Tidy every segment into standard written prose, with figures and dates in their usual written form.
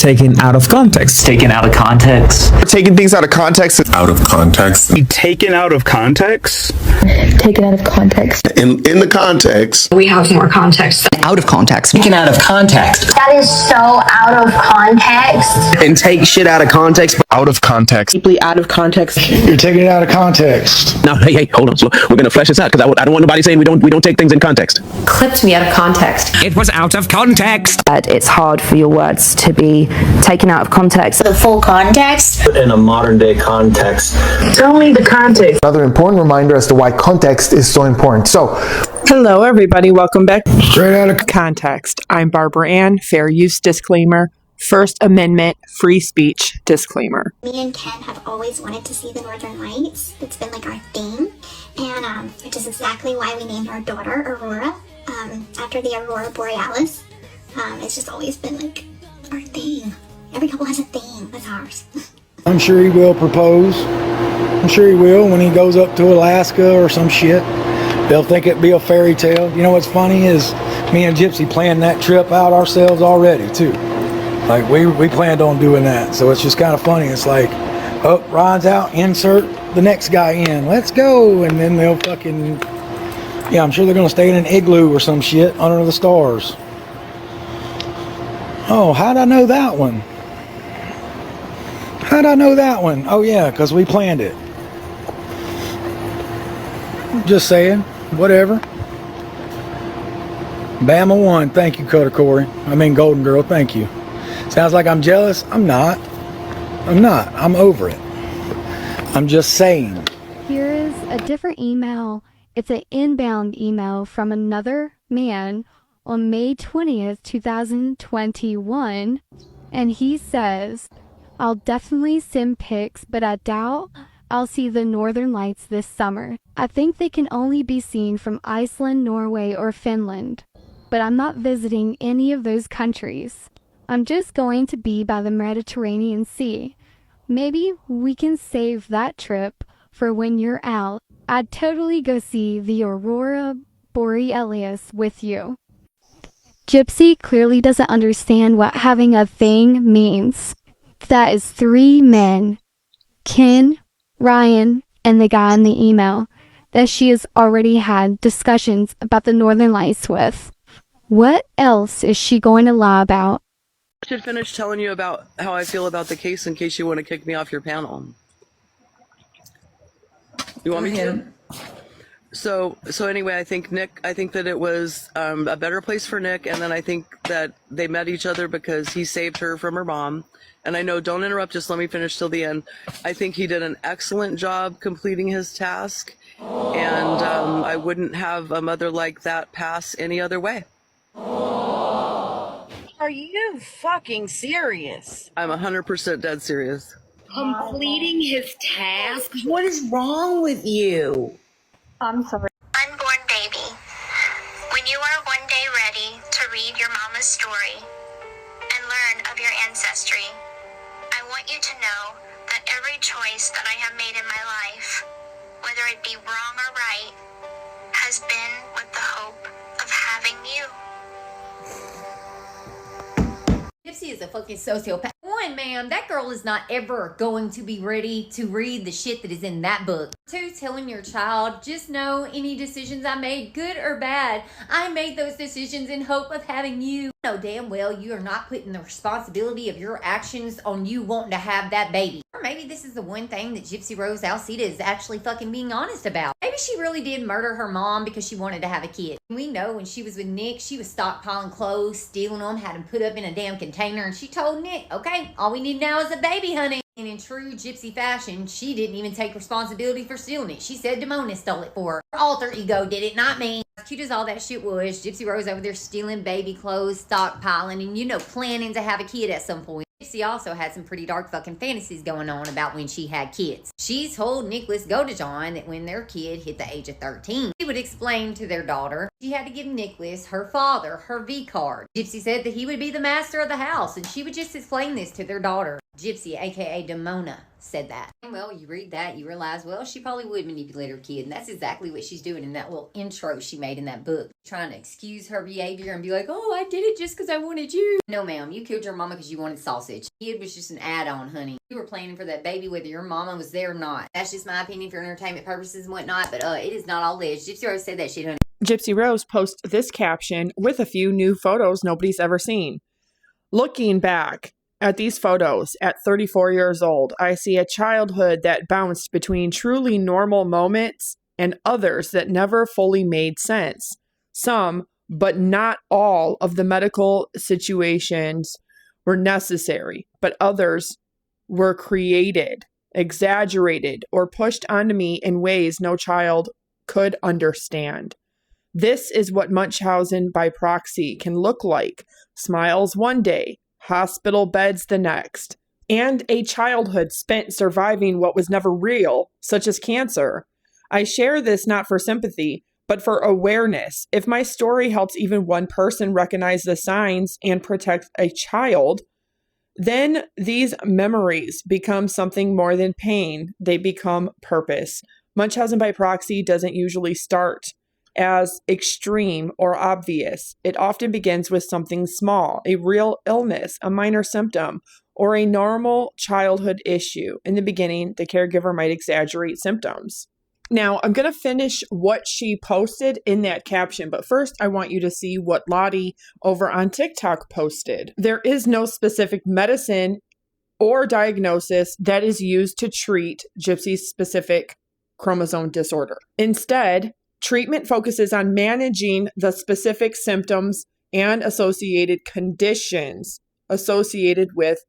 taken out of context. Taken out of context. Taking things out of context. Out of context. Taken out of context. Taken out of context. In the context. We have more context. Out of context. Taken out of context. That is so out of context. And take shit out of context. Out of context. Deeply out of context. You're taking it out of context. Now, hey, hold on. So we're gonna flesh this out because I don't want nobody saying we don't take things in context. Clipped me out of context. It was out of context. It's hard for your words to be taken out of context. The full context. In a modern day context. Tell me the context. Another important reminder as to why context is so important. So, hello everybody, welcome back. Straight out of Context. I'm Barbara Ann, fair use disclaimer, First Amendment, free speech disclaimer. Me and Ken have always wanted to see the Northern Lights. It's been like our thing, and which is exactly why we named our daughter Aurora, after the Aurora Borealis. It's just always been like our thing. Every couple has a thing. That's ours. I'm sure he will propose. I'm sure he will when he goes up to Alaska or some shit. They'll think it'd be a fairy tale. You know what's funny is me and Gypsy planned that trip out ourselves already too. Like we planned on doing that. So it's just kind of funny. It's like, oh, Ron's out, insert the next guy in. Let's go. And then they'll fucking, yeah, I'm sure they're going to stay in an igloo or some shit under the stars. Oh, how'd I know that one? How'd I know that one? Oh yeah, because we planned it. Just saying, whatever. Bama won. Thank you, Cutter Corey. I mean, Golden Girl, thank you. Sounds like I'm jealous. I'm not. I'm over it. I'm just saying. Here is a different email. It's an inbound email from another man on May 20th, 2021. And he says, I'll definitely send pics, but I doubt I'll see the Northern Lights this summer. I think they can only be seen from Iceland, Norway, or Finland. But I'm not visiting any of those countries. I'm just going to be by the Mediterranean Sea. Maybe we can save that trip for when you're out. I'd totally go see the Aurora Borealis with you. Gypsy clearly doesn't understand what having a thing means. That is 3 men, Ken, Ryan, and the guy in the email, that she has already had discussions about the Northern Lights with. What else is she going to lie about? I should finish telling you about how I feel about the case in case you want to kick me off your panel. You want me to? So anyway, I think that it was a better place for Nick, and then I think that they met each other because he saved her from her mom. And I know, don't interrupt, just let me finish till the end. I think he did an excellent job completing his task, and I wouldn't have a mother like that pass any other way. Are you fucking serious? I'm 100% dead serious. Completing his task? What is wrong with you? I'm sorry. Unborn baby. When you are one day ready to read your mama's story and learn of your ancestry, I want you to know that every choice that I have made in my life, whether it be wrong or right, has been with the hope of having you. Gypsy is a fucking sociopath. One, ma'am, that girl is not ever going to be ready to read the shit that is in that book. Two, telling your child, just know any decisions I made, good or bad, I made those decisions in hope of having you. You know damn well you are not putting the responsibility of your actions on you wanting to have that baby. Or maybe this is the one thing that Gypsy Rose Alcida is actually fucking being honest about. Maybe she really did murder her mom because she wanted to have a kid. We know when she was with Nick, she was stockpiling clothes, stealing them, had them put up in a damn container, and she told Nick, okay, all we need now is a baby, honey. And in true Gypsy fashion, she didn't even take responsibility for stealing it. She said Demona stole it for her. Her alter ego did it, not me. As cute as all that shit was, Gypsy Rose over there stealing baby clothes, stockpiling, and you know, planning to have a kid at some point. Gypsy also had some pretty dark fucking fantasies going on about when she had kids. She told Nicholas Godejohn that when their kid hit the age of 13, she would explain to their daughter she had to give Nicholas, her father, her V card. Gypsy said that he would be the master of the house, and she would just explain this to their daughter. Gypsy, aka Demona, said that. Well, you read that, you realize, well, she probably would manipulate her kid, and that's exactly what she's doing in that little intro she made in that book. Trying to excuse her behavior and be like, oh, I did it just because I wanted you. No, ma'am, you killed your mama because you wanted sausage. Kid was just an add-on, honey. You were planning for that baby whether your mama was there or not. That's just my opinion for entertainment purposes and whatnot, but it is not all alleged. Gypsy Rose said that shit, honey. Gypsy Rose posts this caption with a few new photos nobody's ever seen. Looking back at these photos at 34 years old, I see a childhood that bounced between truly normal moments and others that never fully made sense. Some, but not all, of the medical situations were necessary, but others were created, exaggerated, or pushed onto me in ways no child could understand. This is what Munchausen by proxy can look like. Smiles one day, hospital beds the next, and a childhood spent surviving what was never real, such as cancer. I share this not for sympathy, but for awareness. If my story helps even one person recognize the signs and protect a child, then these memories become something more than pain. They become purpose. Munchausen by proxy doesn't usually start as extreme or obvious. It often begins with something small, a real illness, a minor symptom, or a normal childhood issue. In the beginning, the caregiver might exaggerate symptoms. Now, I'm going to finish what she posted in that caption, but first I want you to see what Lottie over on TikTok posted. There is no specific medicine or diagnosis that is used to treat Gypsy's specific chromosome disorder. Instead, treatment focuses on managing the specific symptoms and associated conditions associated with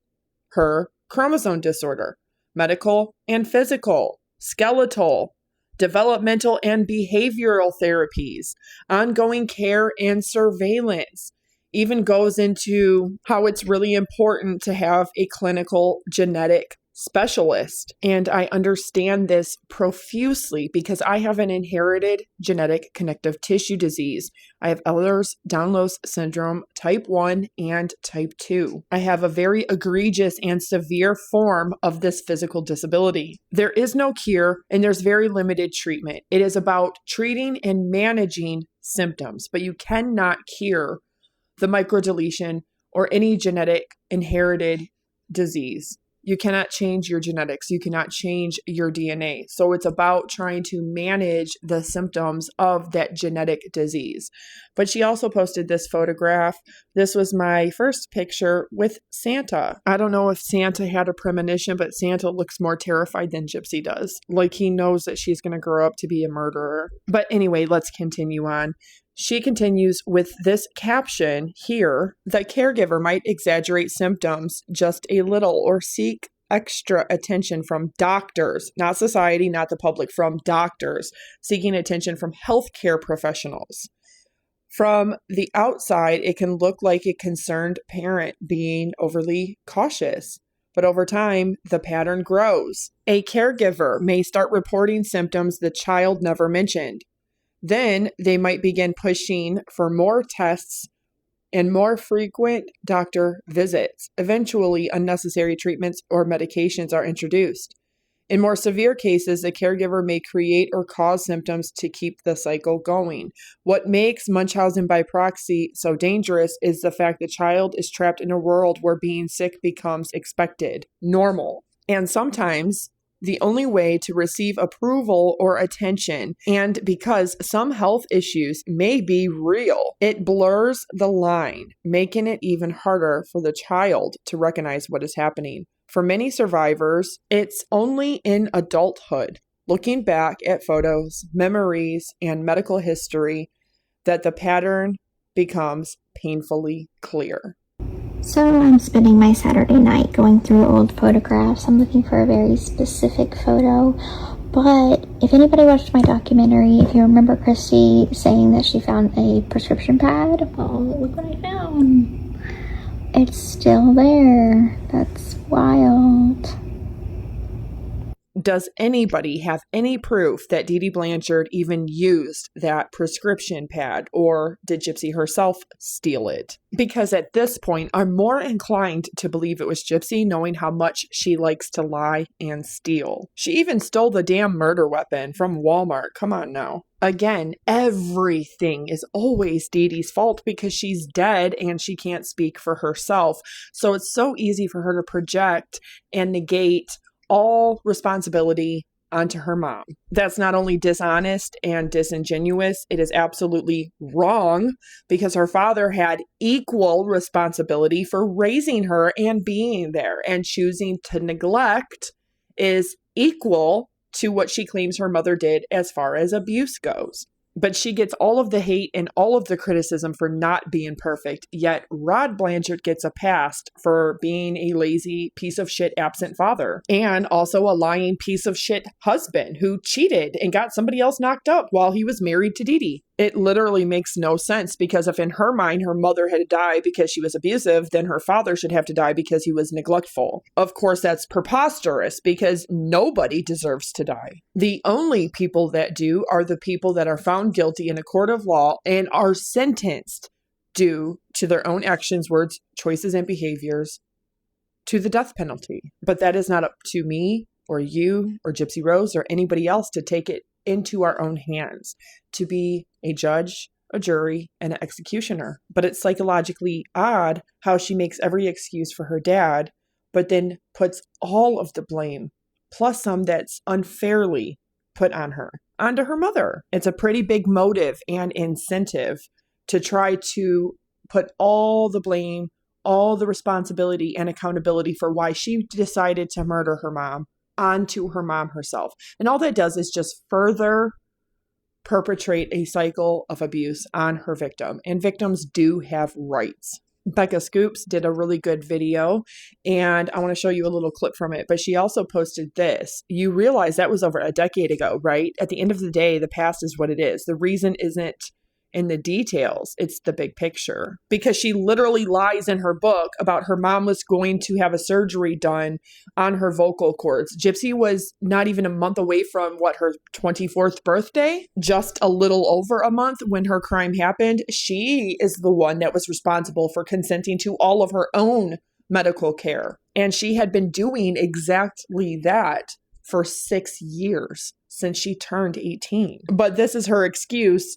her chromosome disorder, medical and physical, skeletal, developmental and behavioral therapies, ongoing care and surveillance. Even goes into how it's really important to have a clinical genetic specialist. And I understand this profusely because I have an inherited genetic connective tissue disease. I have Ehlers-Danlos syndrome type 1 and type 2. I have a very egregious and severe form of this physical disability. There is no cure and there's very limited treatment. It is about treating and managing symptoms, but you cannot cure the microdeletion or any genetic inherited disease. You cannot change your genetics. You cannot change your DNA. So it's about trying to manage the symptoms of that genetic disease. But she also posted this photograph. This was my first picture with Santa. I don't know if Santa had a premonition, but Santa looks more terrified than Gypsy does. Like he knows that she's going to grow up to be a murderer. But anyway, let's continue on. She continues with this caption here: the caregiver might exaggerate symptoms just a little or seek extra attention from doctors, not society, not the public, from doctors, seeking attention from healthcare professionals. From the outside, it can look like a concerned parent being overly cautious. But over time, the pattern grows. A caregiver may start reporting symptoms the child never mentioned. Then they might begin pushing for more tests and more frequent doctor visits. Eventually, unnecessary treatments or medications are introduced. In more severe cases, the caregiver may create or cause symptoms to keep the cycle going. What makes Munchausen by proxy so dangerous is the fact the child is trapped in a world where being sick becomes expected, normal, and sometimes the only way to receive approval or attention. And because some health issues may be real, it blurs the line, making it even harder for the child to recognize what is happening. For many survivors, it's only in adulthood, looking back at photos, memories, and medical history, that the pattern becomes painfully clear. So I'm spending my Saturday night going through old photographs. I'm looking for a very specific photo, but if anybody watched my documentary, if you remember Christy saying that she found a prescription pad, well, look what I found. It's still there. That's wild. Does anybody have any proof that Dee Dee Blanchard even used that prescription pad, or did Gypsy herself steal it? Because at this point, I'm more inclined to believe it was Gypsy, knowing how much she likes to lie and steal. She even stole the damn murder weapon from Walmart. Come on now. Again, everything is always Dee Dee's fault because she's dead and she can't speak for herself. So it's so easy for her to project and negate all responsibility onto her mom. That's not only dishonest and disingenuous, it is absolutely wrong because her father had equal responsibility for raising her and being there, and choosing to neglect is equal to what she claims her mother did as far as abuse goes. But she gets all of the hate and all of the criticism for not being perfect, yet Rod Blanchard gets a pass for being a lazy piece of shit absent father, and also a lying piece of shit husband who cheated and got somebody else knocked up while he was married to Dee Dee. It literally makes no sense, because if in her mind her mother had to die because she was abusive, then her father should have to die because he was neglectful. Of course, that's preposterous because nobody deserves to die. The only people that do are the people that are found guilty in a court of law and are sentenced due to their own actions, words, choices, and behaviors to the death penalty. But that is not up to me or you or Gypsy Rose or anybody else to take it into our own hands, to be a judge, a jury, and an executioner. But it's psychologically odd how she makes every excuse for her dad, but then puts all of the blame, plus some that's unfairly put on her, onto her mother. It's a pretty big motive and incentive to try to put all the blame, all the responsibility and accountability for why she decided to murder her mom onto her mom herself. And all that does is just further perpetrate a cycle of abuse on her victim. And victims do have rights. Becca Scoops did a really good video, and I want to show you a little clip from it, but she also posted this. You realize that was over a decade ago, right? At the end of the day, the past is what it is. The reason isn't in the details, it's the big picture. Because she literally lies in her book about her mom was going to have a surgery done on her vocal cords. Gypsy was not even a month away from her 24th birthday, just a little over a month when her crime happened. She is the one that was responsible for consenting to all of her own medical care. And she had been doing exactly that for 6 years since she turned 18. But this is her excuse,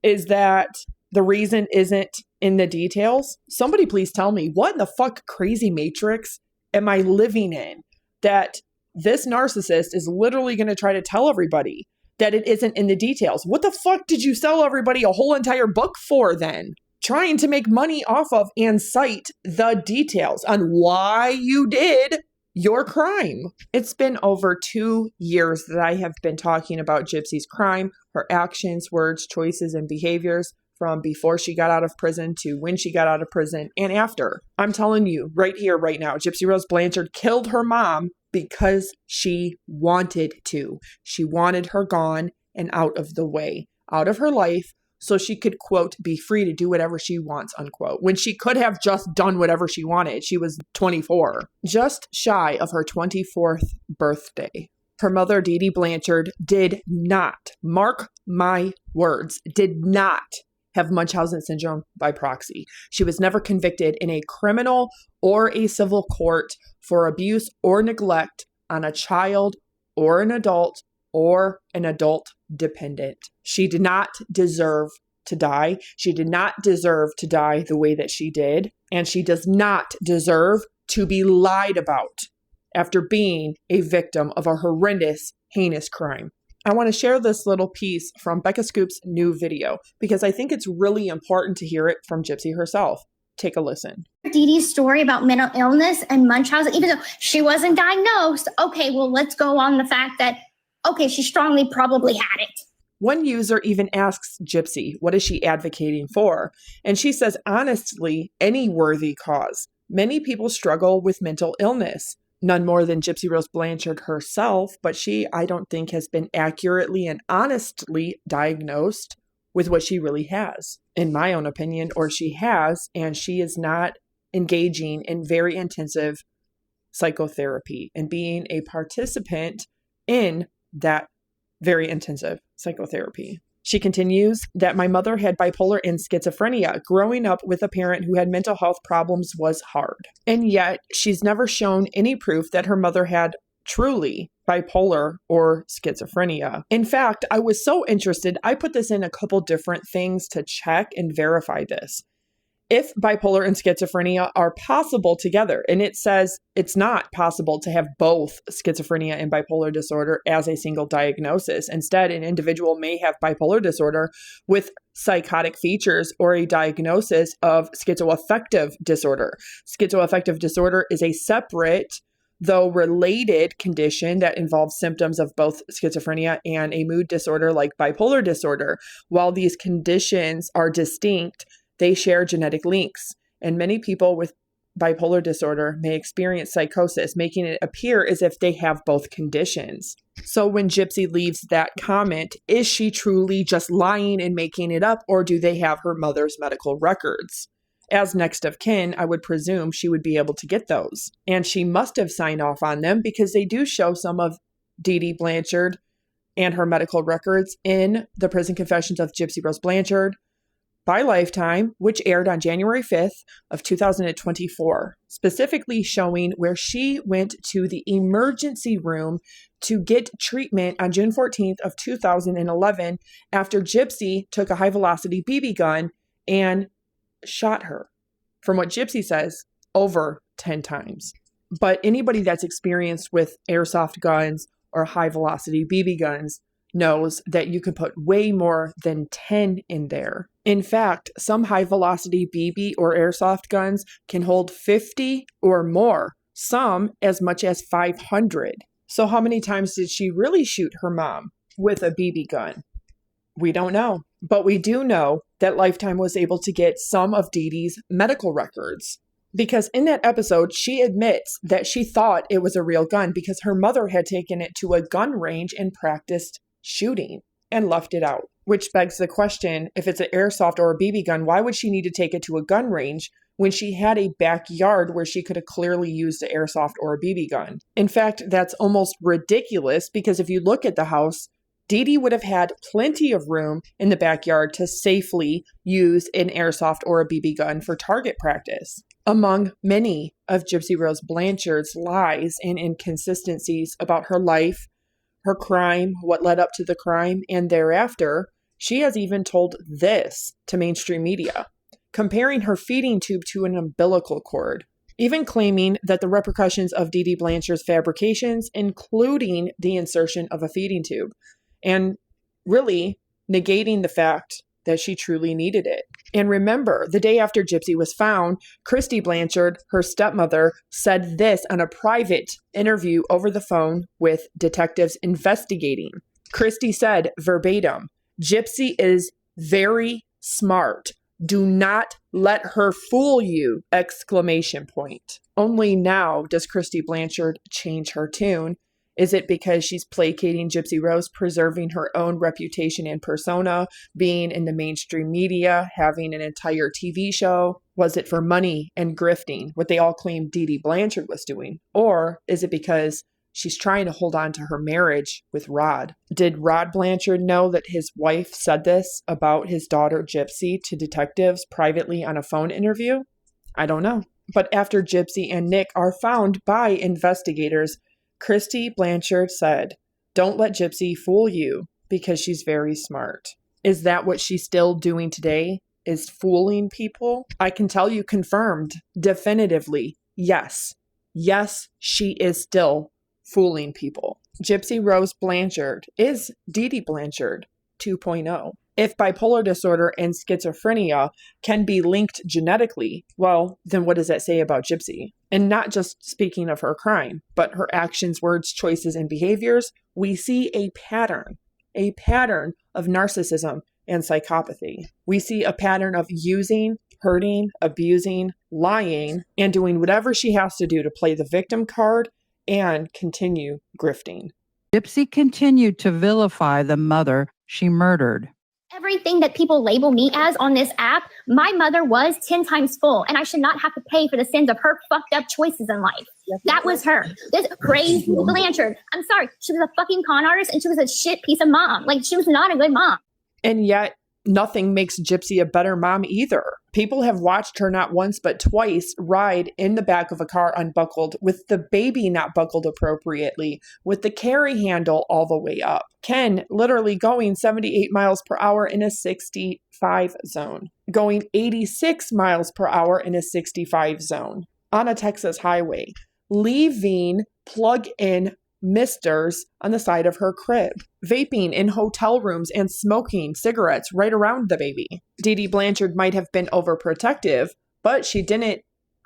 is that the reason isn't in the details. Somebody please tell me, what in the fuck crazy matrix am I living in that this narcissist is literally going to try to tell everybody that it isn't in the details? What the fuck did you sell everybody a whole entire book for then? Trying to make money off of and cite the details on why you did your crime. It's been over 2 years that I have been talking about Gypsy's crime, her actions, words, choices, and behaviors, from before she got out of prison to when she got out of prison and after. I'm telling you right here, right now, Gypsy Rose Blanchard killed her mom because she wanted to. She wanted her gone and out of the way, out of her life, so she could, quote, be free to do whatever she wants, unquote, when she could have just done whatever she wanted. She was 24, just shy of her 24th birthday. Her mother, Dee Dee Blanchard, did not, mark my words, did not have Munchausen syndrome by proxy. She was never convicted in a criminal or a civil court for abuse or neglect on a child or an adult dependent. She did not deserve to die. She did not deserve to die the way that she did. And she does not deserve to be lied about after being a victim of a horrendous, heinous crime. I want to share this little piece from Becca Scoop's new video because I think it's really important to hear it from Gypsy herself. Take a listen. Dee Dee's story about mental illness and Munchausen, even though she wasn't diagnosed, okay, well, let's go on the fact that, okay, she strongly probably had it. One user even asks Gypsy, what is she advocating for? And she says, honestly, any worthy cause. Many people struggle with mental illness. None more than Gypsy Rose Blanchard herself, but she, I don't think, has been accurately and honestly diagnosed with what she really has, in my own opinion, or she has, and she is not engaging in very intensive psychotherapy and being a participant in that very intensive psychotherapy. She continues that my mother had bipolar and schizophrenia. Growing up with a parent who had mental health problems was hard. And yet she's never shown any proof that her mother had truly bipolar or schizophrenia. In fact, I was so interested, I put this in a couple different things to check and verify this. If bipolar and schizophrenia are possible together, and it says it's not possible to have both schizophrenia and bipolar disorder as a single diagnosis. Instead, an individual may have bipolar disorder with psychotic features or a diagnosis of schizoaffective disorder. Schizoaffective disorder is a separate, though related condition that involves symptoms of both schizophrenia and a mood disorder like bipolar disorder. While these conditions are distinct, they share genetic links, and many people with bipolar disorder may experience psychosis, making it appear as if they have both conditions. So when Gypsy leaves that comment, is she truly just lying and making it up, or do they have her mother's medical records? As next of kin, I would presume she would be able to get those. And she must have signed off on them because they do show some of Dee Dee Blanchard and her medical records in the Prison Confessions of Gypsy Rose Blanchard by Lifetime, which aired on January 5th of 2024, specifically showing where she went to the emergency room to get treatment on June 14th of 2011 after Gypsy took a high-velocity BB gun and shot her, from what Gypsy says, over 10 times. But anybody that's experienced with airsoft guns or high-velocity BB guns knows that you can put way more than 10 in there. In fact, some high-velocity BB or airsoft guns can hold 50 or more, some as much as 500. So how many times did she really shoot her mom with a BB gun? We don't know. But we do know that Lifetime was able to get some of Dee Dee's medical records. Because in that episode, she admits that she thought it was a real gun because her mother had taken it to a gun range and practiced shooting and left it out. Which begs the question, if it's an airsoft or a BB gun, why would she need to take it to a gun range when she had a backyard where she could have clearly used an airsoft or a BB gun? In fact, that's almost ridiculous because if you look at the house, Dee Dee would have had plenty of room in the backyard to safely use an airsoft or a BB gun for target practice. Among many of Gypsy Rose Blanchard's lies and inconsistencies about her life, her crime, what led up to the crime, and thereafter, she has even told this to mainstream media, comparing her feeding tube to an umbilical cord, even claiming that the repercussions of Dee Dee Blanchard's fabrications, including the insertion of a feeding tube, and really negating the fact that she truly needed it. And remember, the day after Gypsy was found, Christy Blanchard, her stepmother, said this on a private interview over the phone with detectives investigating. Christy said verbatim, "Gypsy is very smart. Do not let her fool you!" ! Only now does Christy Blanchard change her tune. Is it because she's placating Gypsy Rose, preserving her own reputation and persona, being in the mainstream media, having an entire TV show? Was it for money and grifting, what they all claim Dee Dee Blanchard was doing? Or is it because she's trying to hold on to her marriage with Rod? Did Rod Blanchard know that his wife said this about his daughter Gypsy to detectives privately on a phone interview? I don't know. But after Gypsy and Nick are found by investigators, Christy Blanchard said, "Don't let Gypsy fool you because she's very smart." Is that what she's still doing today? Is fooling people? I can tell you confirmed, definitively, yes. Yes, she is still fooling people. Gypsy Rose Blanchard is Dee Dee Blanchard 2.0. If bipolar disorder and schizophrenia can be linked genetically, well, then what does that say about Gypsy? And not just speaking of her crime, but her actions, words, choices, and behaviors, we see a pattern of narcissism and psychopathy. We see a pattern of using, hurting, abusing, lying, and doing whatever she has to do to play the victim card and continue grifting. Gypsy continued to vilify the mother she murdered. Everything that people label me as on this app, my mother was 10 times full, and I should not have to pay for the sins of her fucked up choices in life. That was her. This crazy Blanchard. I'm sorry. She was a fucking con artist, and she was a shit piece of mom. Like, she was not a good mom. And yet, nothing makes Gypsy a better mom either. People have watched her not once but twice ride in the back of a car unbuckled, with the baby not buckled appropriately, with the carry handle all the way up. Ken literally going 78 miles per hour in a 65 zone, going 86 miles per hour in a 65 zone on a Texas highway, leaving plug-in misters on the side of her crib, vaping in hotel rooms and smoking cigarettes right around the baby. Dee Dee Blanchard might have been overprotective, but she didn't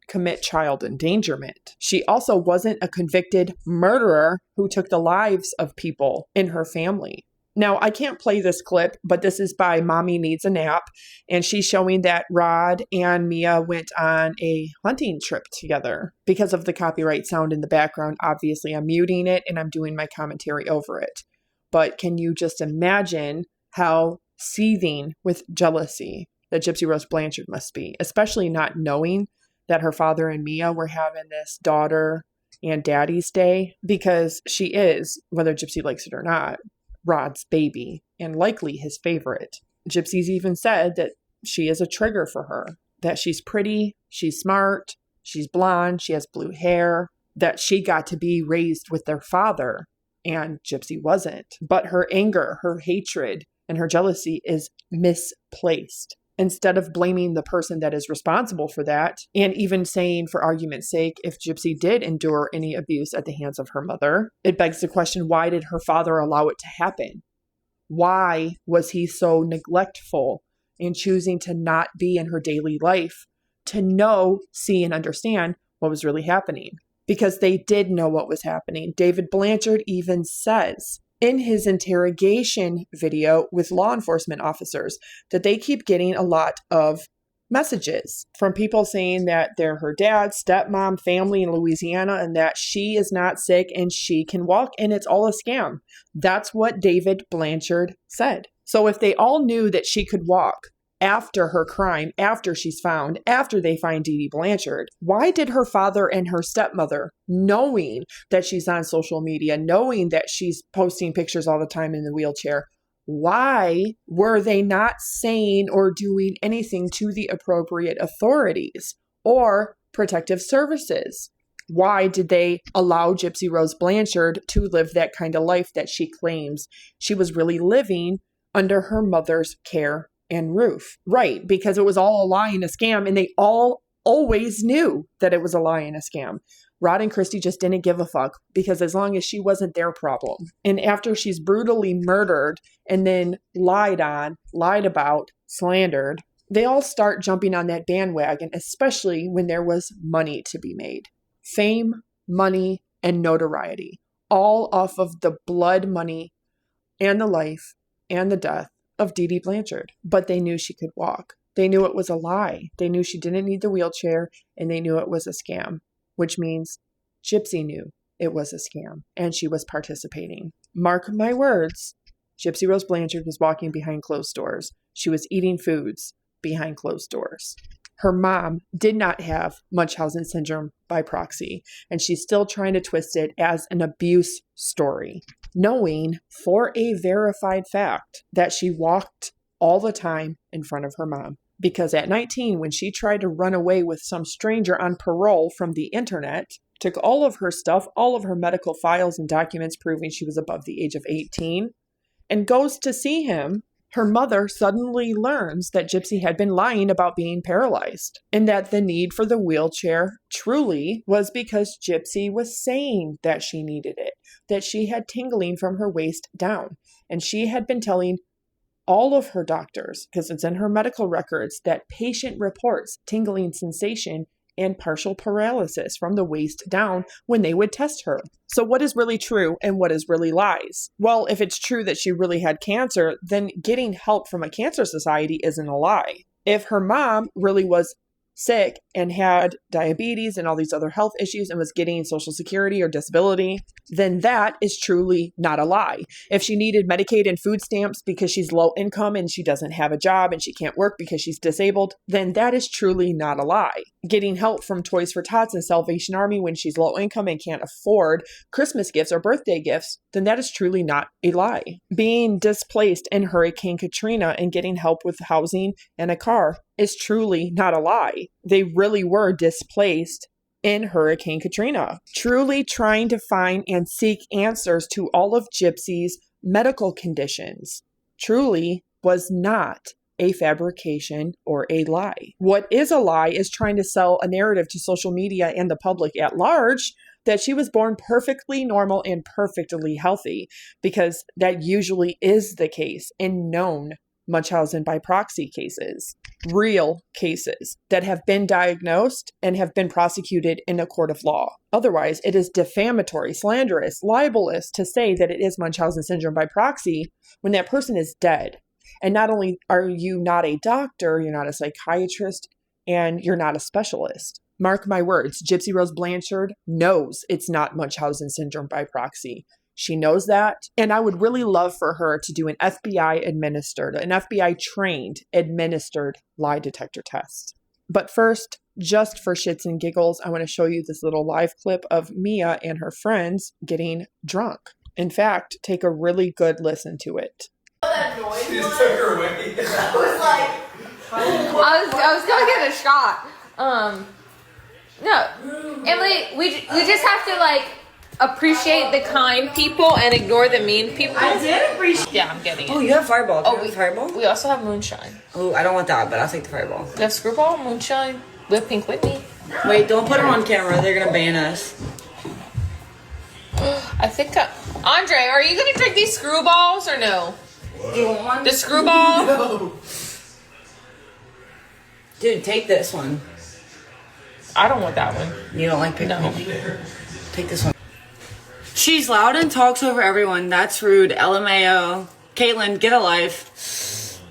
commit child endangerment. She also wasn't a convicted murderer who took the lives of people in her family. Now, I can't play this clip, but this is by Mommy Needs a Nap, and she's showing that Rod and Mia went on a hunting trip together. Because of the copyright sound in the background, obviously I'm muting it and I'm doing my commentary over it. But can you just imagine how seething with jealousy that Gypsy Rose Blanchard must be, especially not knowing that her father and Mia were having this daughter and daddy's day, because she is, whether Gypsy likes it or not, Rod's baby, and likely his favorite. Gypsy's even said that she is a trigger for her, that she's pretty, she's smart, she's blonde, she has blue hair, that she got to be raised with their father, and Gypsy wasn't. But her anger, her hatred, and her jealousy is misplaced. Instead of blaming the person that is responsible for that, and even saying, for argument's sake, if Gypsy did endure any abuse at the hands of her mother, it begs the question, why did her father allow it to happen? Why was he so neglectful in choosing to not be in her daily life, to know, see, and understand what was really happening? Because they did know what was happening. David Blanchard even says in his interrogation video with law enforcement officers that they keep getting a lot of messages from people saying that they're her dad, stepmom, family in Louisiana, and that she is not sick and she can walk and it's all a scam. That's what David Blanchard said. So if they all knew that she could walk after her crime, after she's found, after they find Dee Dee Blanchard, why did her father and her stepmother, knowing that she's on social media, knowing that she's posting pictures all the time in the wheelchair, why were they not saying or doing anything to the appropriate authorities or protective services? Why did they allow Gypsy Rose Blanchard to live that kind of life that she claims she was really living under her mother's care and roof? Right, because it was all a lie and a scam, and they all always knew that it was a lie and a scam. Rod and Christy just didn't give a fuck, because as long as she wasn't their problem. And after she's brutally murdered and then lied on, lied about, slandered, they all start jumping on that bandwagon, especially when there was money to be made. Fame, money, and notoriety, all off of the blood money and the life and the death of Dee Dee Blanchard. But they knew she could walk. They knew it was a lie. They knew she didn't need the wheelchair, and they knew it was a scam, which means Gypsy knew it was a scam and she was participating. Mark my words, Gypsy Rose Blanchard was walking behind closed doors. She was eating foods behind closed doors. Her mom did not have Munchausen syndrome by proxy, and she's still trying to twist it as an abuse story, knowing for a verified fact that she walked all the time in front of her mom. Because at 19, when she tried to run away with some stranger on parole from the internet, took all of her stuff, all of her medical files and documents proving she was above the age of 18, and goes to see him, her mother suddenly learns that Gypsy had been lying about being paralyzed, and that the need for the wheelchair truly was because Gypsy was saying that she needed it, that she had tingling from her waist down, and she had been telling all of her doctors, because it's in her medical records, that patient reports tingling sensation and partial paralysis from the waist down when they would test her. So what is really true and what is really lies? Well, if it's true that she really had cancer, then getting help from a cancer society isn't a lie. If her mom really was sick and had diabetes and all these other health issues and was getting Social Security or disability, then that is truly not a lie. If she needed Medicaid and food stamps because she's low income and she doesn't have a job and she can't work because she's disabled, then that is truly not a lie. Getting help from Toys for Tots and Salvation Army when she's low income and can't afford Christmas gifts or birthday gifts, then that is truly not a lie. Being displaced in Hurricane Katrina and getting help with housing and a car is truly not a lie. They really were displaced in Hurricane Katrina, truly trying to find and seek answers to all of Gypsy's medical conditions. Truly was not a fabrication or a lie. What is a lie is trying to sell a narrative to social media and the public at large that she was born perfectly normal and perfectly healthy, because that usually is the case in known Munchausen by proxy cases, real cases that have been diagnosed and have been prosecuted in a court of law. Otherwise, it is defamatory, slanderous, libelous to say that it is Munchausen syndrome by proxy when that person is dead. And not only are you not a doctor, you're not a psychiatrist, and you're not a specialist. Mark my words, Gypsy Rose Blanchard knows it's not Munchausen syndrome by proxy. She knows that. And I would really love for her to do an FBI trained administered lie detector test. But first, just for shits and giggles, I want to show you this little live clip of Mia and her friends getting drunk. In fact, take a really good listen to it. That noise she just took her away. I was like, I was gonna get a shot. No, Emily, we just have to like appreciate the kind people and ignore the mean people. I did appreciate. Yeah, I'm getting it. Oh, you have Fireball. Do you have Fireball? We also have moonshine. Oh, I don't want that, but I'll take the Fireball. We have Screwball, moonshine, with Pink Whitney. Wait, don't put them on camera. They're gonna ban us. I think. Andre, are you gonna drink these Screwballs or no? Do you want one? The Screwball? No. Dude, take this one. I don't want that one. You don't like Pink Whitney? Take this one. She's loud and talks over everyone. That's rude. LMAO. Caitlin, get a life.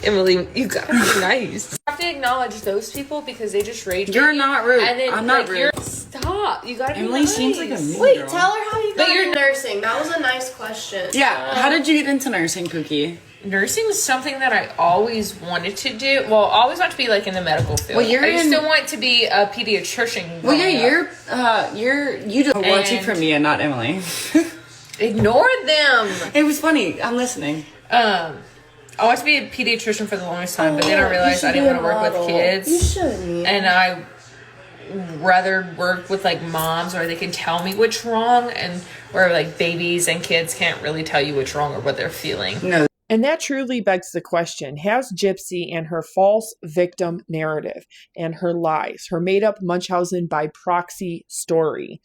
Emily, you gotta be nice. You have to acknowledge those people because they just rage. You're not rude. And then, I'm not rude. Stop. You gotta Emily be nice. seems like a mean Wait, girl. tell her how you got into nursing. That was a nice question. Yeah, how did you get into nursing, Pookie? Nursing was something that I always wanted to do. Well, I always want to be like in the medical field. Well, I used to want to be a pediatrician. Well, yeah, you just watching for me and not Emily. Ignore them. It was funny. I'm listening. I wanted to be a pediatrician for the longest time, but then I realized I didn't want to work with kids. You shouldn't. And I rather work with like moms where they can tell me what's wrong, and where like babies and kids can't really tell you what's wrong or what they're feeling. No. And that truly begs the question, has Gypsy and her false victim narrative and her lies, her made-up Munchausen by proxy story,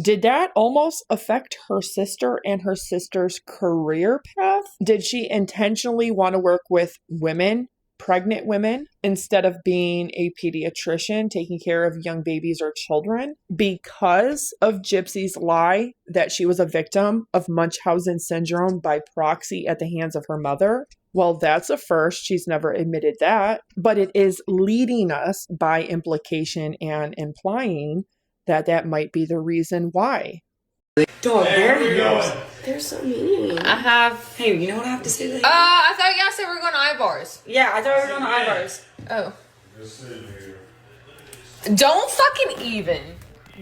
did that almost affect her sister and her sister's career path? Did she intentionally want to work with women, pregnant women, instead of being a pediatrician taking care of young babies or children, because of Gypsy's lie that she was a victim of Munchausen syndrome by proxy at the hands of her mother? Well, that's a first. She's never admitted that, but it is leading us by implication and implying that that might be the reason why. Dog, They're so mean. I have. Hey, you know what I have to say to that? I thought you guys said we were going to Ibars. Yeah, I thought we were going to Ibars. Oh. Don't fucking even.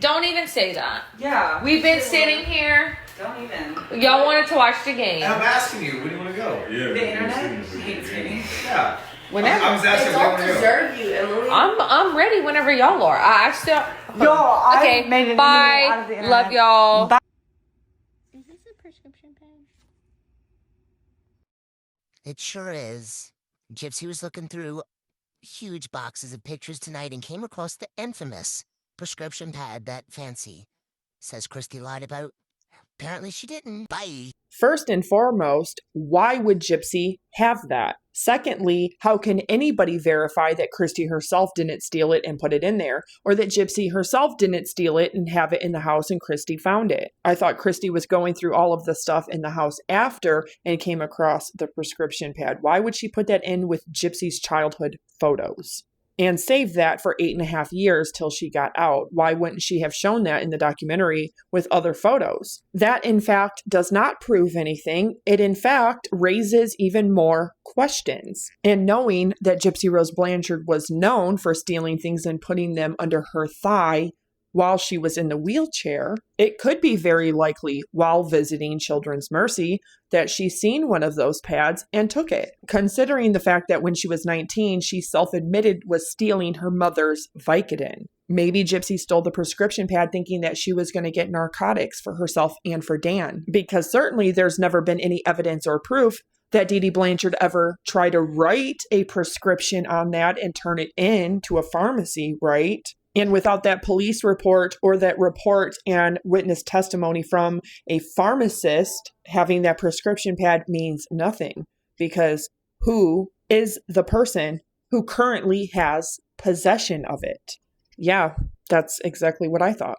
Don't even say that. Yeah. We've been sitting here. Don't even. Y'all wanted to watch the game. And I'm asking you, where do you want to go? Yeah. The internet hates me. Yeah. Whenever. I was asking They where don't do you want to go. deserve you, Emily. I'm ready whenever y'all are. I still. Y'all, okay. I made it bye. out of the internet. Love y'all. Bye. Is this a prescription pad? It sure is. Gypsy was looking through huge boxes of pictures tonight and came across the infamous prescription pad that Fancy says Christy lied about. Apparently she didn't. Bye. First and foremost, why would Gypsy have that? Secondly, how can anybody verify that Christy herself didn't steal it and put it in there, or that Gypsy herself didn't steal it and have it in the house and Christy found it? I thought Christy was going through all of the stuff in the house after and came across the prescription pad. Why would she put that in with Gypsy's childhood photos? and saved that for 8.5 years till she got out. Why wouldn't she have shown that in the documentary with other photos? That, in fact, does not prove anything. It, in fact, raises even more questions. And knowing that Gypsy Rose Blanchard was known for stealing things and putting them under her thigh while she was in the wheelchair, it could be very likely while visiting Children's Mercy that she seen one of those pads and took it. Considering the fact that when she was 19, she self-admitted was stealing her mother's Vicodin. Maybe Gypsy stole the prescription pad thinking that she was going to get narcotics for herself and for Dan, because certainly there's never been any evidence or proof that Dee Dee Blanchard ever tried to write a prescription on that and turn it in to a pharmacy, right? And without that police report or that report and witness testimony from a pharmacist, having that prescription pad means nothing, because who is the person who currently has possession of it? Yeah, that's exactly what I thought.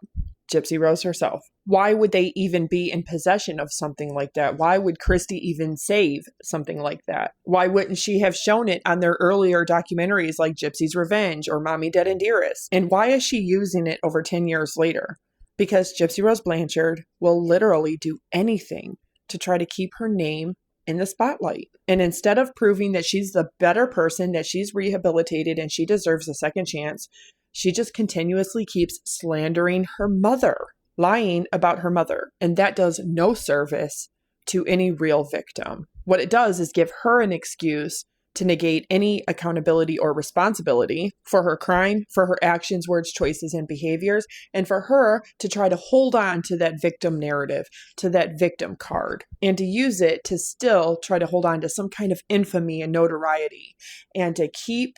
Gypsy Rose herself. Why would they even be in possession of something like that? Why would Christy even save something like that? Why wouldn't she have shown it on their earlier documentaries like Gypsy's Revenge or Mommy Dead and Dearest? And why is she using it over 10 years later? Because Gypsy Rose Blanchard will literally do anything to try to keep her name in the spotlight. And instead of proving that she's the better person, that she's rehabilitated and she deserves a second chance, she just continuously keeps slandering her mother, lying about her mother. And that does no service to any real victim. What it does is give her an excuse to negate any accountability or responsibility for her crime, for her actions, words, choices, and behaviors, and for her to try to hold on to that victim narrative, to that victim card, and to use it to still try to hold on to some kind of infamy and notoriety, and to keep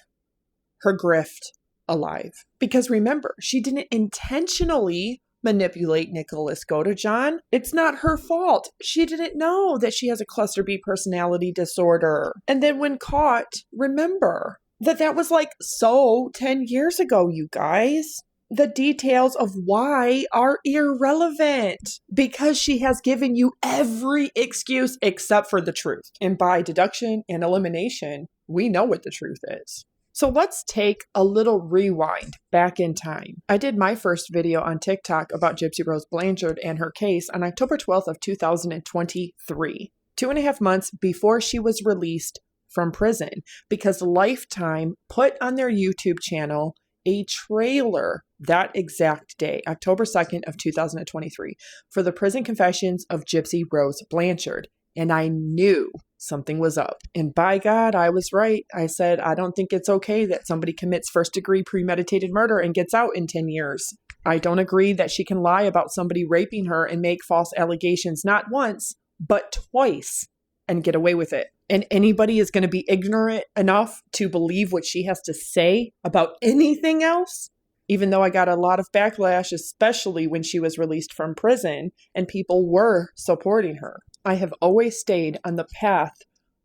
her grift alive. Because remember, she didn't intentionally manipulate Nicholas Godejohn. It's not her fault. She didn't know that she has a cluster B personality disorder. And then when caught, remember that was like 10 years ago, you guys. The details of why are irrelevant because she has given you every excuse except for the truth. And by deduction and elimination, we know what the truth is. So let's take a little rewind back in time. I did my first video on TikTok about Gypsy Rose Blanchard and her case on October 12th of 2023, 2.5 months before she was released from prison, because Lifetime put on their YouTube channel a trailer that exact day, October 2nd of 2023, for the prison confessions of Gypsy Rose Blanchard. And I knew something was up. And by God, I was right. I said, I don't think it's okay that somebody commits first-degree premeditated murder and gets out in 10 years. I don't agree that she can lie about somebody raping her and make false allegations not once, but twice and get away with it. And anybody is going to be ignorant enough to believe what she has to say about anything else? Even though I got a lot of backlash, especially when she was released from prison and people were supporting her. I have always stayed on the path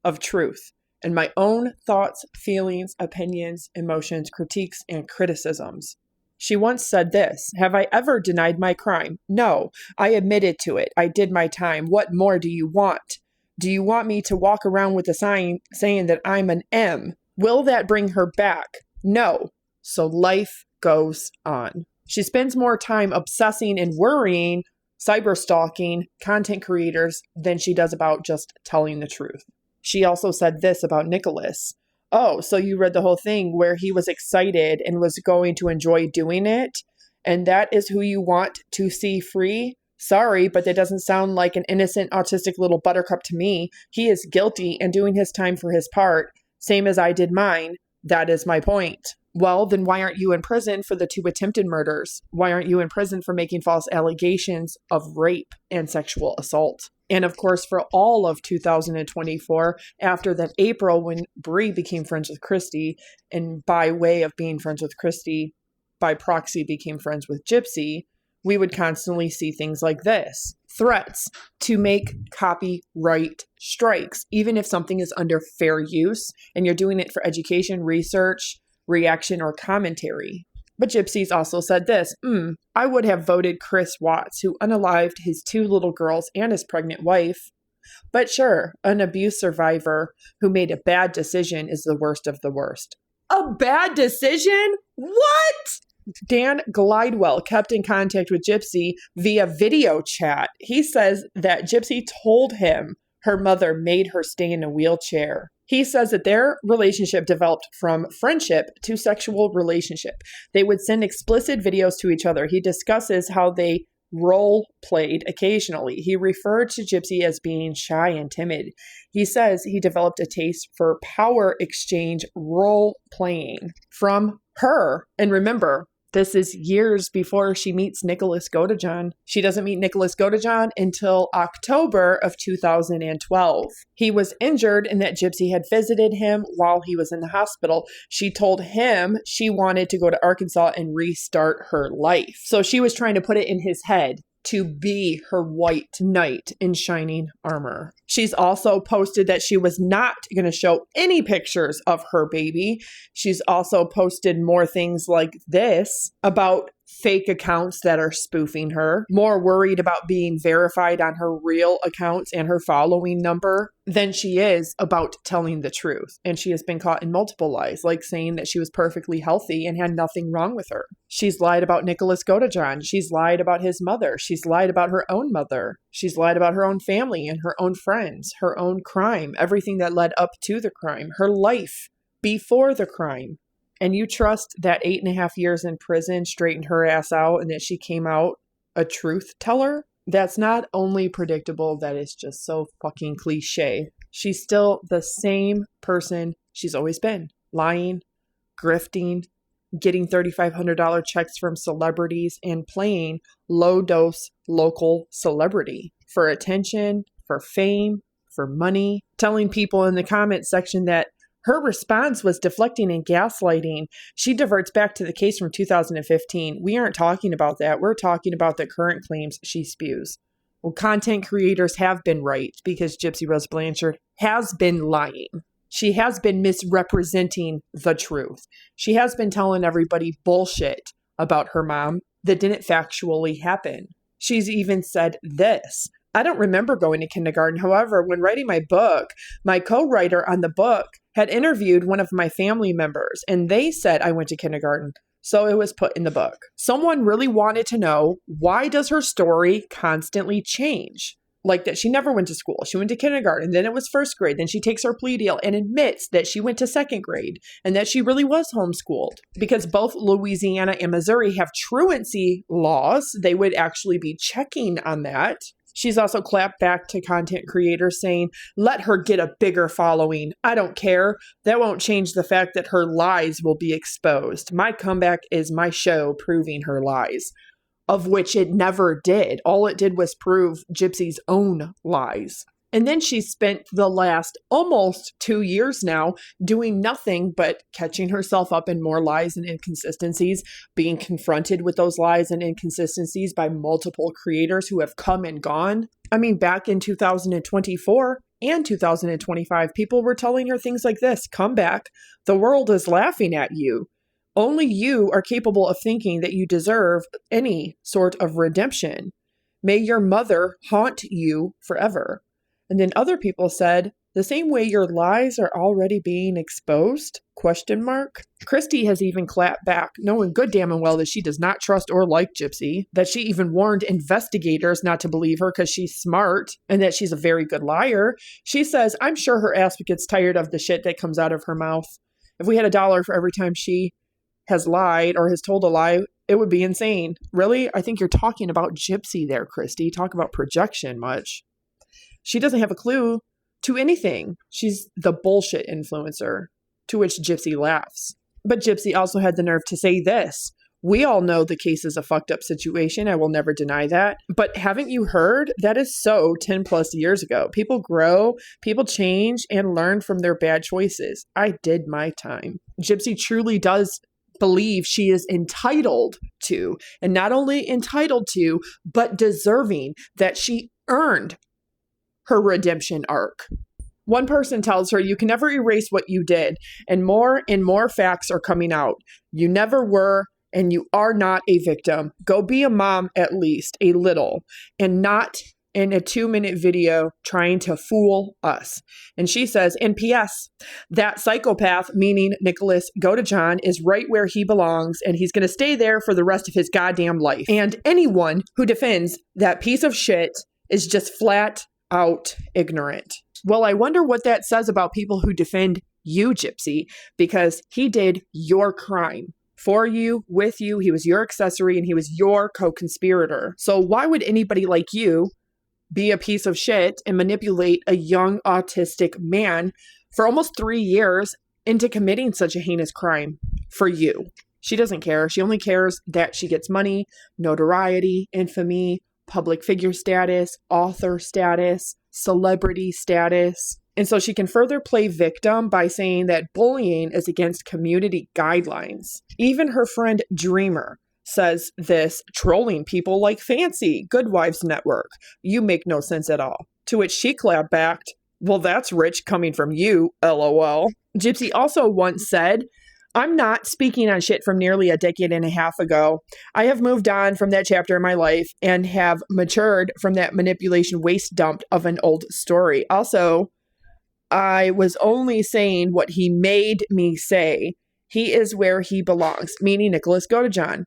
of truth and my own thoughts, feelings, opinions, emotions, critiques, and criticisms. She once said this, "Have I ever denied my crime? No, I admitted to it. I did my time. What more do you want? Do you want me to walk around with a sign saying that I'm an M? Will that bring her back? No. So life goes on." She spends more time obsessing and worrying, cyber stalking content creators than she does about just telling the truth. She also said this about Nicholas. "Oh, so you read the whole thing where he was excited and was going to enjoy doing it? And that is who you want to see free? Sorry, but that doesn't sound like an innocent autistic little buttercup to me. He is guilty and doing his time for his part, same as I did mine. That is my point." Well, then why aren't you in prison for the 2 attempted murders? Why aren't you in prison for making false allegations of rape and sexual assault? And of course, for all of 2024, after that April when Bree became friends with Christy, and by way of being friends with Christy, by proxy became friends with Gypsy, we would constantly see things like this. Threats to make copyright strikes, even if something is under fair use and you're doing it for education, research, reaction, or commentary. But Gypsy's also said this, I would have voted Chris Watts, who unalived his 2 little girls and his pregnant wife. But sure, an abuse survivor who made a bad decision is the worst of the worst. A bad decision? What? Dan Glidewell kept in contact with Gypsy via video chat. He says that Gypsy told him her mother made her stay in a wheelchair. He says that their relationship developed from friendship to sexual relationship. They would send explicit videos to each other. He discusses how they role played occasionally. He referred to Gypsy as being shy and timid. He says he developed a taste for power exchange role playing from her. And remember, this is years before she meets Nicholas Godejohn. She doesn't meet Nicholas Godejohn until October of 2012. He was injured and that Gypsy had visited him while he was in the hospital. She told him she wanted to go to Arkansas and restart her life. So she was trying to put it in his head to be her white knight in shining armor. She's also posted that she was not going to show any pictures of her baby. She's also posted more things like this about fake accounts that are spoofing her, more worried about being verified on her real accounts and her following number than she is about telling the truth. And she has been caught in multiple lies, like saying that she was perfectly healthy and had nothing wrong with her. She's lied about Nicholas Godejohn. She's lied about his mother. She's lied about her own mother. She's lied about her own family and her own friends, her own crime, everything that led up to the crime, her life before the crime. And you trust that 8.5 years in prison straightened her ass out and that she came out a truth teller? That's not only predictable, that is just so fucking cliche. She's still the same person she's always been. Lying, grifting, getting $3,500 checks from celebrities, and playing low-dose local celebrity for attention, for fame, for money. Telling people in the comment section that her response was deflecting and gaslighting. She diverts back to the case from 2015. We aren't talking about that. We're talking about the current claims she spews. Well, content creators have been right because Gypsy Rose Blanchard has been lying. She has been misrepresenting the truth. She has been telling everybody bullshit about her mom that didn't factually happen. She's even said this. I don't remember going to kindergarten. However, when writing my book, my co-writer on the book had interviewed one of my family members, and they said I went to kindergarten. So it was put in the book. Someone really wanted to know, why does her story constantly change? Like that she never went to school. She went to kindergarten, then it was first grade. Then she takes her plea deal and admits that she went to second grade and that she really was homeschooled. Because both Louisiana and Missouri have truancy laws, they would actually be checking on that. She's also clapped back to content creators saying, let her get a bigger following. I don't care. That won't change the fact that her lies will be exposed. My comeback is my show proving her lies, of which it never did. All it did was prove Gypsy's own lies. And then she spent the last almost 2 years now doing nothing but catching herself up in more lies and inconsistencies, being confronted with those lies and inconsistencies by multiple creators who have come and gone. I mean, back in 2024 and 2025, people were telling her things like this: come back. The world is laughing at you. Only you are capable of thinking that you deserve any sort of redemption. May your mother haunt you forever. And then other people said, the same way your lies are already being exposed? ? Christy has even clapped back, knowing good damn and well that she does not trust or like Gypsy, that she even warned investigators not to believe her because she's smart and that she's a very good liar. She says, I'm sure her ass gets tired of the shit that comes out of her mouth. If we had $1 for every time she has lied or has told a lie, it would be insane. Really? I think you're talking about Gypsy there, Christy. Talk about projection much. She doesn't have a clue to anything. She's the bullshit influencer, to which Gypsy laughs. But Gypsy also had the nerve to say this: we all know the case is a fucked up situation. I will never deny that. But haven't you heard? That is so 10 plus years ago. People grow, people change, and learn from their bad choices. I did my time. Gypsy truly does believe she is entitled to, and not only entitled to, but deserving, that she earned her redemption arc. One person tells her, you can never erase what you did, and more facts are coming out. You never were, and you are not a victim. Go be a mom at least, a little, and not in a 2-minute video trying to fool us. And she says, in PS, that psychopath, meaning Nicholas Godejohn, is right where he belongs, and he's going to stay there for the rest of his goddamn life. And anyone who defends that piece of shit is just flat out ignorant. Well, I wonder what that says about people who defend you, Gypsy, because he did your crime. For you, with you, he was your accessory, and he was your co-conspirator. So why would anybody like you be a piece of shit and manipulate a young autistic man for almost 3 years into committing such a heinous crime for you? She doesn't care. She only cares that she gets money, notoriety, infamy, public figure status, author status, celebrity status. And so she can further play victim by saying that bullying is against community guidelines. Even her friend Dreamer says this, trolling people like Fancy, Good Wives Network. You make no sense at all. To which she clapped back, well, that's rich coming from you, LOL. Gypsy also once said, I'm not speaking on shit from nearly a decade and a half ago. I have moved on from that chapter in my life and have matured from that manipulation waste dump of an old story. Also, I was only saying what he made me say. He is where he belongs, meaning Nicholas Godejohn.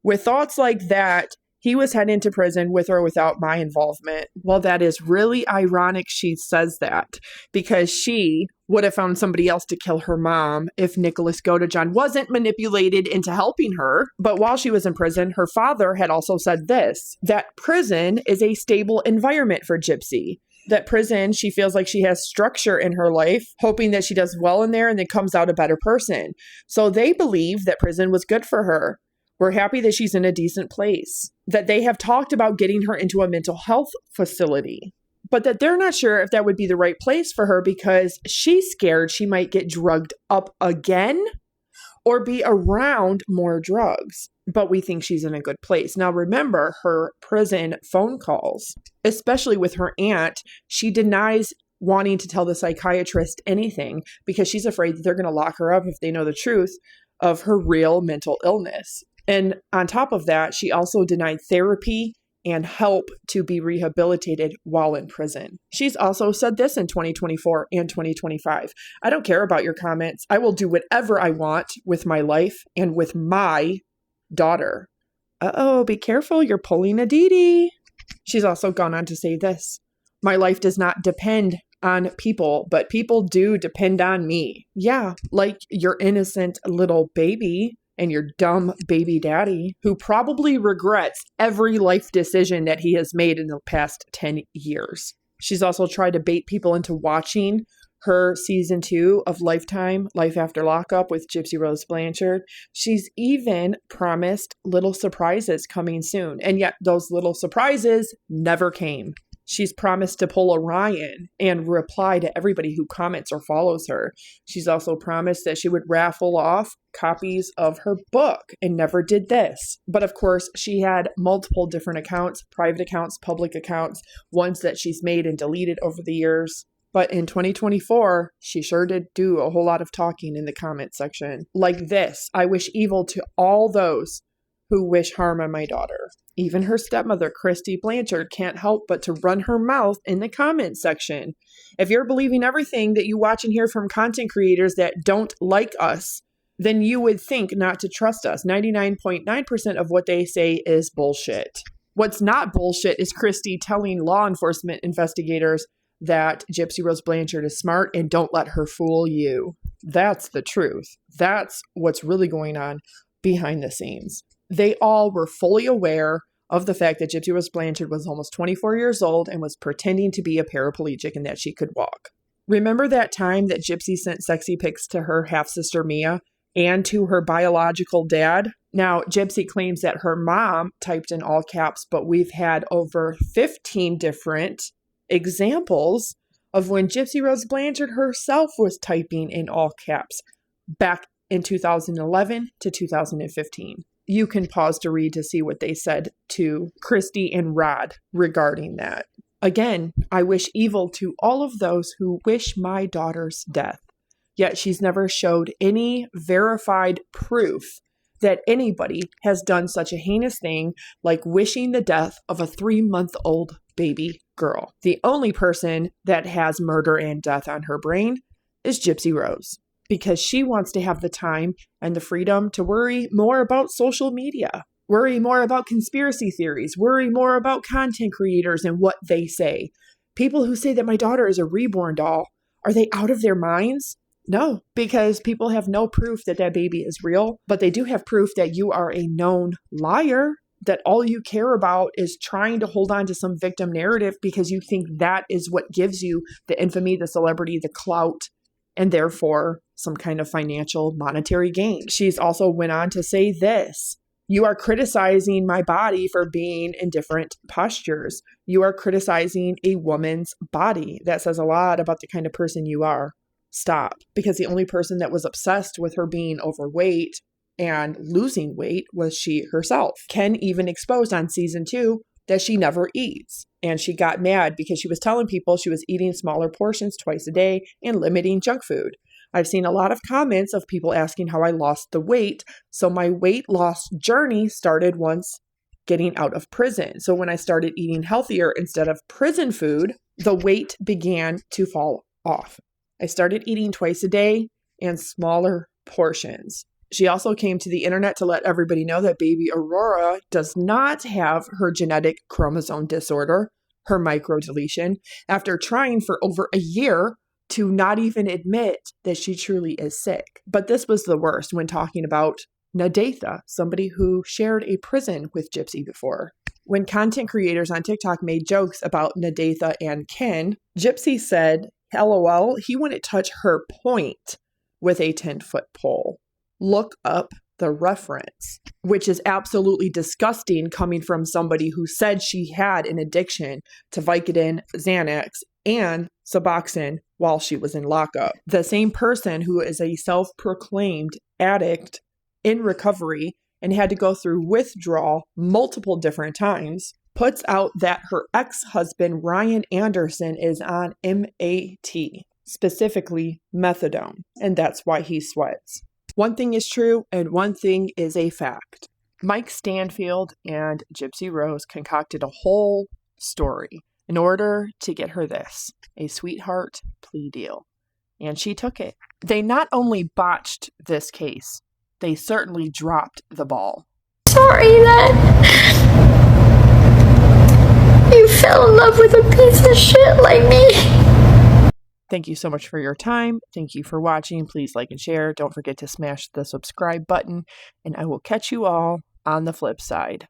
With thoughts like that, he was heading to prison with or without my involvement. Well, that is really ironic she says that, because she would have found somebody else to kill her mom if Nicholas Godejohn wasn't manipulated into helping her. But while she was in prison, her father had also said this, that prison is a stable environment for Gypsy. That prison, she feels like she has structure in her life, hoping that she does well in there and then comes out a better person. So they believe that prison was good for her. We're happy that she's in a decent place, that they have talked about getting her into a mental health facility, but that they're not sure if that would be the right place for her because she's scared she might get drugged up again or be around more drugs. But we think she's in a good place. Now, remember her prison phone calls, especially with her aunt. She denies wanting to tell the psychiatrist anything because she's afraid that they're going to lock her up if they know the truth of her real mental illness. And on top of that, she also denied therapy and help to be rehabilitated while in prison. She's also said this in 2024 and 2025. I don't care about your comments. I will do whatever I want with my life and with my daughter. Uh-oh, be careful. You're pulling a Dee. She's also gone on to say this. My life does not depend on people, but people do depend on me. Yeah, like your innocent little baby and your dumb baby daddy who probably regrets every life decision that he has made in the past 10 years. She's also tried to bait people into watching her season 2 of Lifetime, Life After Lockup with Gypsy Rose Blanchard. She's even promised little surprises coming soon. And yet those little surprises never came. She's promised to pull a Ryan and reply to everybody who comments or follows her. She's also promised that she would raffle off copies of her book and never did this. But of course, she had multiple different accounts, private accounts, public accounts, ones that she's made and deleted over the years. But in 2024, she sure did do a whole lot of talking in the comment section. Like this, I wish evil to all those who wish harm on my daughter. Even her stepmother, Christy Blanchard, can't help but to run her mouth in the comment section. If you're believing everything that you watch and hear from content creators that don't like us, then you would think not to trust us. 99.9% of what they say is bullshit. What's not bullshit is Christy telling law enforcement investigators that Gypsy Rose Blanchard is smart and don't let her fool you. That's the truth. That's what's really going on behind the scenes. They all were fully aware of the fact that Gypsy Rose Blanchard was almost 24 years old and was pretending to be a paraplegic and that she could walk. Remember that time that Gypsy sent sexy pics to her half-sister Mia and to her biological dad? Now, Gypsy claims that her mom typed in all caps, but we've had over 15 different examples of when Gypsy Rose Blanchard herself was typing in all caps back in 2011 to 2015. You can pause to read to see what they said to Christy and Rod regarding that. Again, I wish evil to all of those who wish my daughter's death. Yet she's never showed any verified proof that anybody has done such a heinous thing like wishing the death of a 3-month-old baby. baby girl. The only person that has murder and death on her brain is Gypsy Rose, because she wants to have the time and the freedom to worry more about social media, worry more about conspiracy theories, worry more about content creators and what they say. People who say that my daughter is a reborn doll, are they out of their minds? No, because people have no proof that that baby is real, but they do have proof that you are a known liar, that all you care about is trying to hold on to some victim narrative because you think that is what gives you the infamy, the celebrity, the clout, and therefore some kind of financial monetary gain. She's also went on to say this: you are criticizing my body for being in different postures. You are criticizing a woman's body. That says a lot about the kind of person you are. Stop. Because the only person that was obsessed with her being overweight and losing weight was she herself. Ken even exposed on season 2 that she never eats. And she got mad because she was telling people she was eating smaller portions twice a day and limiting junk food. I've seen a lot of comments of people asking how I lost the weight. So my weight loss journey started once getting out of prison. So when I started eating healthier instead of prison food, the weight began to fall off. I started eating twice a day and smaller portions. She also came to the internet to let everybody know that baby Aurora does not have her genetic chromosome disorder, her microdeletion, after trying for over a year to not even admit that she truly is sick. But this was the worst when talking about Nadatha, somebody who shared a prison with Gypsy before. When content creators on TikTok made jokes about Nadatha and Ken, Gypsy said, LOL, he wouldn't touch her point with a 10-foot pole. Look up the reference, which is absolutely disgusting coming from somebody who said she had an addiction to Vicodin, Xanax, and Suboxone while she was in lockup. The same person who is a self-proclaimed addict in recovery and had to go through withdrawal multiple different times puts out that her ex-husband Ryan Anderson is on MAT, specifically methadone, and that's why he sweats. One thing is true and one thing is a fact. Mike Stanfield and Gypsy Rose concocted a whole story in order to get her this, a sweetheart plea deal. And she took it. They not only botched this case, they certainly dropped the ball. Sorry that you fell in love with a piece of shit like me. Thank you so much for your time. Thank you for watching. Please like and share. Don't forget to smash the subscribe button, and I will catch you all on the flip side.